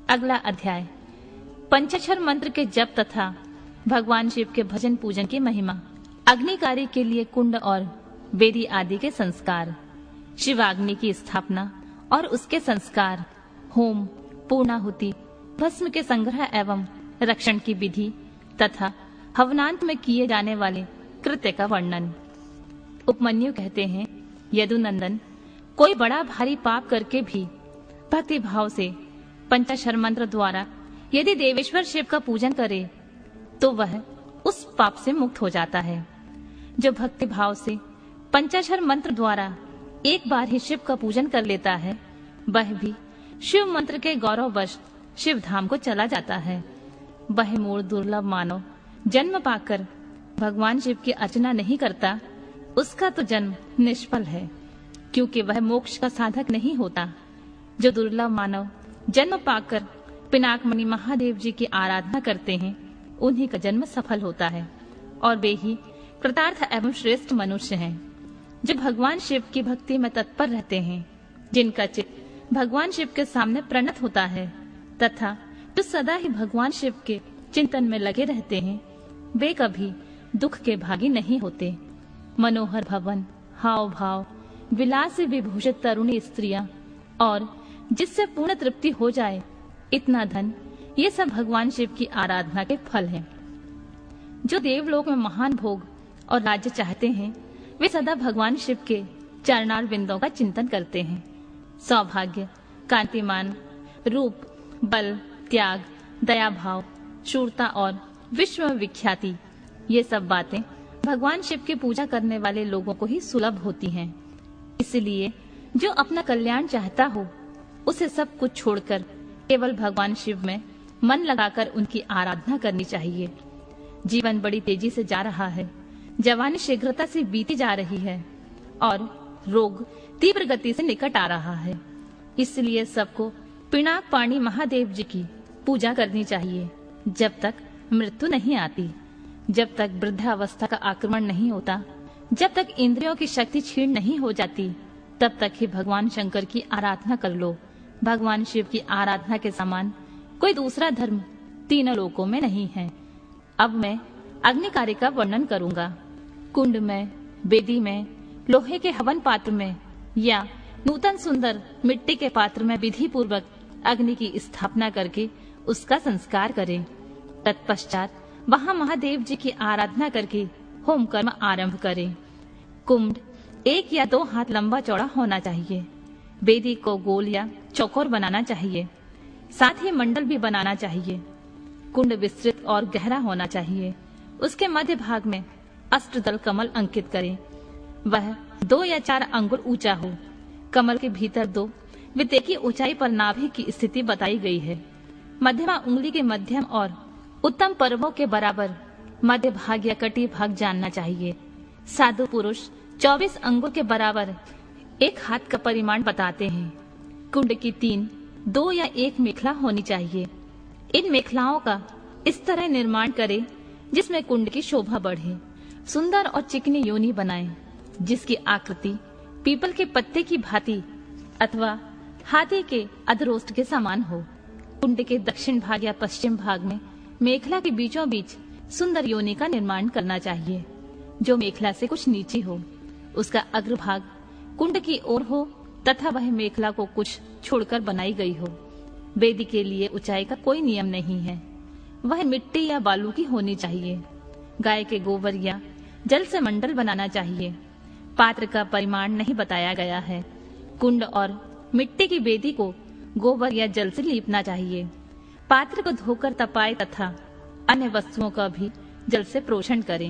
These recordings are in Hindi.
अगला अध्याय पंचाक्षर मंत्र के जप तथा भगवान शिव के भजन पूजन की महिमा। अग्नि कार्य के लिए कुंड और वेदी आदि के संस्कार, शिवाग्नि की स्थापना और उसके संस्कार, होम, पूर्णाहुति, भस्म के संग्रह एवं रक्षण की विधि तथा हवनांत में किए जाने वाले कृत्य का वर्णन। उपमन्यु कहते हैं, यदुनंदन, कोई बड़ा भारी पाप करके भी भक्ति भाव से पंचाक्षर मंत्र द्वारा यदि देवेश्वर शिव का पूजन करे तो वह उस पाप से मुक्त हो जाता है। जो भक्ति भाव से पंचाक्षर मंत्र द्वारा एक बार ही शिव का पूजन कर लेता है, वह भी शिव मंत्र के गौरववश शिव धाम को चला जाता है। वह मूढ़ दुर्लभ मानव जन्म पाकर भगवान शिव की अर्चना नहीं करता, उसका तो जन्म निष्फल है, क्योंकि वह मोक्ष का साधक नहीं होता। जो दुर्लभ मानव जन्म पाकर पिनाकमणि महादेव जी की आराधना करते हैं, उन्हीं का जन्म सफल होता है और वे ही कृतार्थ एवं श्रेष्ठ मनुष्य हैं। जो भगवान शिव की भक्ति में तत्पर रहते हैं, जिनका चित्त भगवान शिव के सामने प्रणत होता है तथा जो सदा ही भगवान शिव के चिंतन में लगे रहते हैं, वे कभी दुख के भागी नहीं होते। मनोहर भवन, हाव भाव, विलास से विभूषित तरुणी स्त्रियां और जिससे पूर्ण तृप्ति हो जाए इतना धन, ये सब भगवान शिव की आराधना के फल हैं। जो देवलोक में महान भोग और राज्य चाहते हैं, वे सदा भगवान शिव के चरणार बिंदों का चिंतन करते हैं। सौभाग्य, कांतिमान, रूप, बल, त्याग, दया भाव, शूरता और विश्व में विख्याति, ये सब बातें भगवान शिव की पूजा करने वाले लोगों को ही सुलभ होती हैं। इसलिए जो अपना कल्याण चाहता हो, उसे सब कुछ छोड़कर केवल भगवान शिव में मन लगाकर उनकी आराधना करनी चाहिए। जीवन बड़ी तेजी से जा रहा है, जवानी शीघ्रता से बीती जा रही है और रोग तीव्र गति से निकट आ रहा है। इसलिए सबको पिनाक पाणी महादेव जी की पूजा करनी चाहिए जब तक मृत्यु नहीं आती, जब तक वृद्धावस्था का आक्रमण नहीं होता, जब तक इंद्रियों की शक्ति क्षीण नहीं हो जाती, तब तक ही भगवान शंकर की आराधना कर लो। भगवान शिव की आराधना के समान कोई दूसरा धर्म तीनों लोकों में नहीं है। अब मैं अग्नि कार्य का वर्णन करूंगा। कुंड में, वेदी में, लोहे के हवन पात्र में या नूतन सुंदर मिट्टी के पात्र में विधि पूर्वक अग्नि की स्थापना करके उसका संस्कार करें। तत्पश्चात वहां महादेव जी की आराधना करके होम कर्म आरंभ करें। कुंड 1 या 2 हाथ लंबा चौड़ा होना चाहिए। वेदी को गोल या चौकोर बनाना चाहिए, साथ ही मंडल भी बनाना चाहिए। कुंड विस्तृत और गहरा होना चाहिए। उसके मध्य भाग में अष्टदल कमल अंकित करें। वह 2 या 4 अंगुल ऊंचा हो। कमल के भीतर 2 वित्ते की ऊंचाई पर नाभि की स्थिति बताई गई है। मध्यमा उंगली के मध्यम और उत्तम पर्वों के बराबर मध्य भाग या कटी भाग जानना चाहिए। साधु पुरुष 24 अंगुल के बराबर 1 हाथ का परिमाण बताते हैं। कुंड की 3, 2 या 1 मेखला होनी चाहिए। इन मेखलाओं का इस तरह निर्माण करें जिसमें कुंड की शोभा बढ़े। सुंदर और चिकनी योनि बनाएं, जिसकी आकृति पीपल के पत्ते की भांति अथवा हाथी के अधरोष्ट के समान हो। कुंड के दक्षिण भाग या पश्चिम भाग में मेखला के बीचों बीच सुंदर योनि का निर्माण करना चाहिए, जो मेखला से कुछ नीचे हो। उसका अग्रभाग कुंड की ओर हो तथा वह मेखला को कुछ छोड़कर बनाई गई हो। वेदी के लिए ऊंचाई का कोई नियम नहीं है, वह मिट्टी या बालू की होनी चाहिए। गाय के गोबर या जल से मंडल बनाना चाहिए। पात्र का परिमाण नहीं बताया गया है। कुंड और मिट्टी की वेदी को गोबर या जल से लीपना चाहिए। पात्र को धोकर तपाए तथा अन्य वस्तुओं का भी जल से प्रोक्षण करें।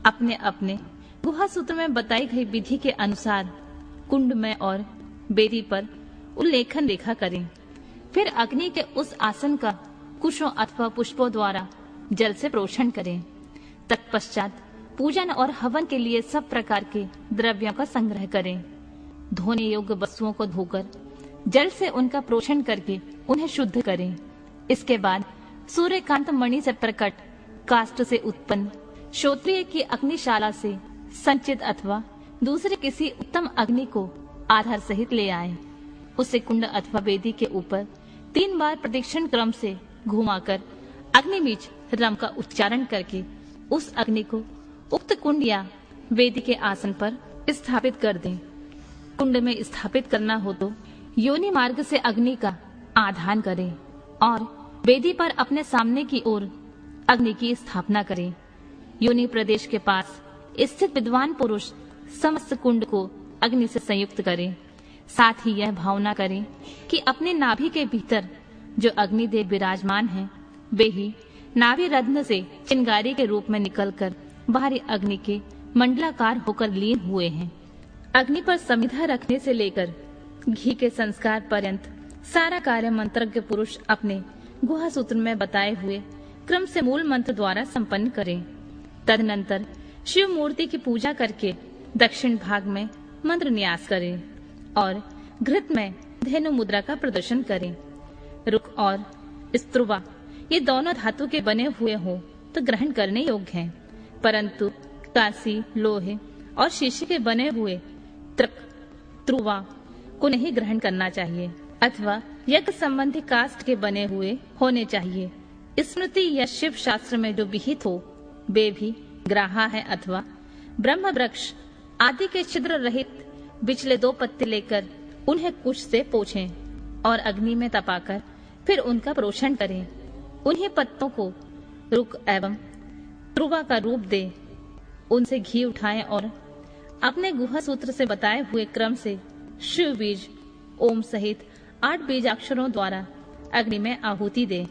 अपने अपने गुहा सूत्र में बताई गई विधि के अनुसार कुंड में और वेदी पर उल्लेखन रेखा करें। फिर अग्नि के उस आसन का कुशों अथवा पुष्पों द्वारा जल से प्रोक्षण करें। तत्पश्चात पूजन और हवन के लिए सब प्रकार के द्रव्यों का संग्रह करें। धोने योग्य वस्तुओं को धोकर जल से उनका प्रोक्षण करके उन्हें शुद्ध करें। इसके बाद सूर्यकांत मणि से प्रकट काष्ठ से उत्पन्न श्रोत्रिय की अग्निशाला से संचित अथवा दूसरे किसी उत्तम अग्नि को आधार सहित ले आए। उसे कुंड अथवा वेदी के ऊपर 3 बार प्रदक्षिण क्रम से घुमाकर अग्नि बीज रम का उच्चारण करके उस अग्नि को उक्त कुंड या वेदी के आसन पर स्थापित कर दें। कुंड में स्थापित करना हो तो योनि मार्ग से अग्नि का आधान करें और वेदी पर अपने सामने की ओर अग्नि की स्थापना करें। योनि प्रदेश के पास स्थित विद्वान पुरुष समस्त कुंड को अग्नि से संयुक्त करें। साथ ही यह भावना करें कि अपने नाभि के भीतर जो अग्निदेव विराजमान हैं, वे ही नाभि रत्न से चिंगारी के रूप में निकलकर बाहरी अग्नि के मंडलाकार होकर लीन हुए हैं। अग्नि पर समिधा रखने से लेकर घी के संस्कार पर्यंत सारा कार्य मंत्रज्ञ पुरुष अपने गुहा सूत्र में बताए हुए क्रम से मूल मंत्र द्वारा संपन्न करें। तदनंतर शिव मूर्ति की पूजा करके दक्षिण भाग में मंत्र न्यास करें और घृत में धेनु मुद्रा का प्रदर्शन करें। रुक और स्त्रुवा ये दोनों धातु के बने हुए हो तो ग्रहण करने योग्य हैं, परंतु कांसी, लोहे और शीशे के बने हुए त्रक, त्रुवा को नहीं ग्रहण करना चाहिए अथवा यज्ञ संबंधी काष्ठ के बने हुए होने चाहिए। स्मृति या शिव शास्त्र में जो विहित हो वे भी ग्राहा है अथवा ब्रह्म वृक्ष आदि के छिद्र रहित बिचले 2 पत्ते लेकर उन्हें कुश से पोंछें और अग्नि में तपाकर फिर उनका प्रोक्षण करें। उन्हीं पत्तों को रुक एवं त्रुवा का रूप दे, उनसे घी उठाएं और अपने गुहा सूत्र से बताए हुए क्रम से शिव बीज ओम सहित 8 बीजाक्षरों द्वारा अग्नि में आहुति दें।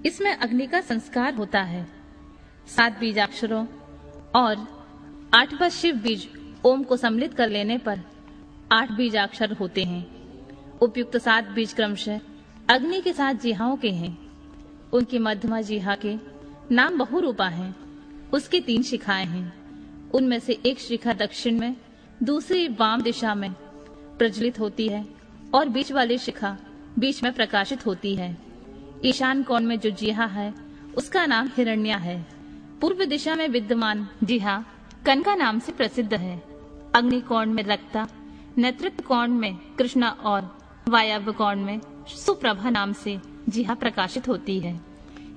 इसमें अग्नि का संस्कार होता है। 7 बीजाक्षरों और 8 बार शिव बीज ओम को सम्मिलित कर लेने पर 8 बीजाक्षर होते हैं। उपयुक्त 7 बीज क्रमशः अग्नि के 7 जिहाओं के हैं। उनकी मध्यमा जिहा के नाम बहुरूपा हैं। उसकी 3 शिखाएं हैं। उनमें से एक शिखा दक्षिण में, दूसरी वाम दिशा में प्रज्वलित होती है और बीच वाली शिखा बीच में प्रकाशित होती है। ईशान कोण में जो जिहा है उसका नाम हिरण्या है। पूर्व दिशा में विद्यमान जिहा कनका नाम से प्रसिद्ध है। अग्नि कोण में रक्ता, नेतृत्व कोण में कृष्णा और वायव्य कोण में सुप्रभा नाम से जिहा प्रकाशित होती है।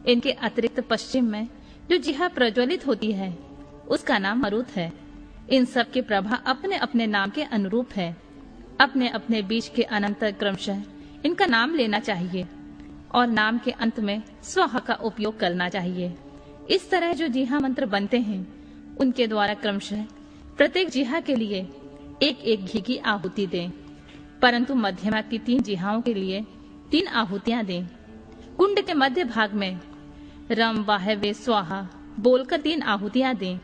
इनके अतिरिक्त पश्चिम में जो जिहा प्रज्वलित होती है उसका नाम मरुत है। इन सब की प्रभा अपने अपने नाम के अनुरूप है। अपने अपने बीच के अनंतर क्रमशः इनका नाम लेना चाहिए और नाम के अंत में स्वाहा का उपयोग करना चाहिए। इस तरह जो जिहा मंत्र बनते हैं उनके द्वारा क्रमशः प्रत्येक जिहा के लिए एक एक घी की आहुति दें, परंतु मध्यमा की 3 जिहाओं के लिए 3 आहुतियां दें। कुंड के मध्य भाग में रम वाहवे स्वाहा बोलकर 3 आहुतियां दें।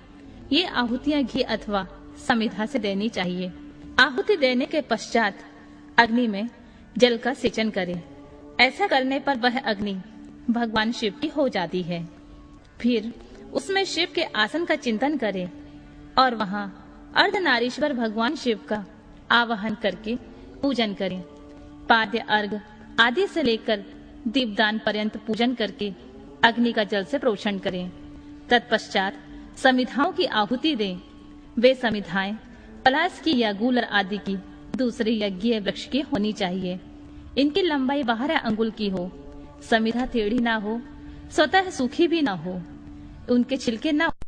ये आहुतियां घी अथवा समिधा से देनी चाहिए। आहुति देने के पश्चात अग्नि में जल का सिंचन करें। ऐसा करने पर वह अग्नि भगवान शिव की हो जाती है। फिर उसमें शिव के आसन का चिंतन करें और वहां अर्धनारीश्वर भगवान शिव का आवाहन करके पूजन करें। पाद्य अर्घ आदि से लेकर दीपदान पर्यंत पूजन करके अग्नि का जल से प्रोक्षण करें। तत्पश्चात समिधाओं की आहुति दें। वे समिधाएं पलाश की या गूलर आदि की दूसरे यज्ञीय वृक्ष की होनी चाहिए। इनकी लंबाई 12 अंगुल की हो। समिधा टेढ़ी ना हो, स्वतः सूखी भी ना हो, उनके छिलके ना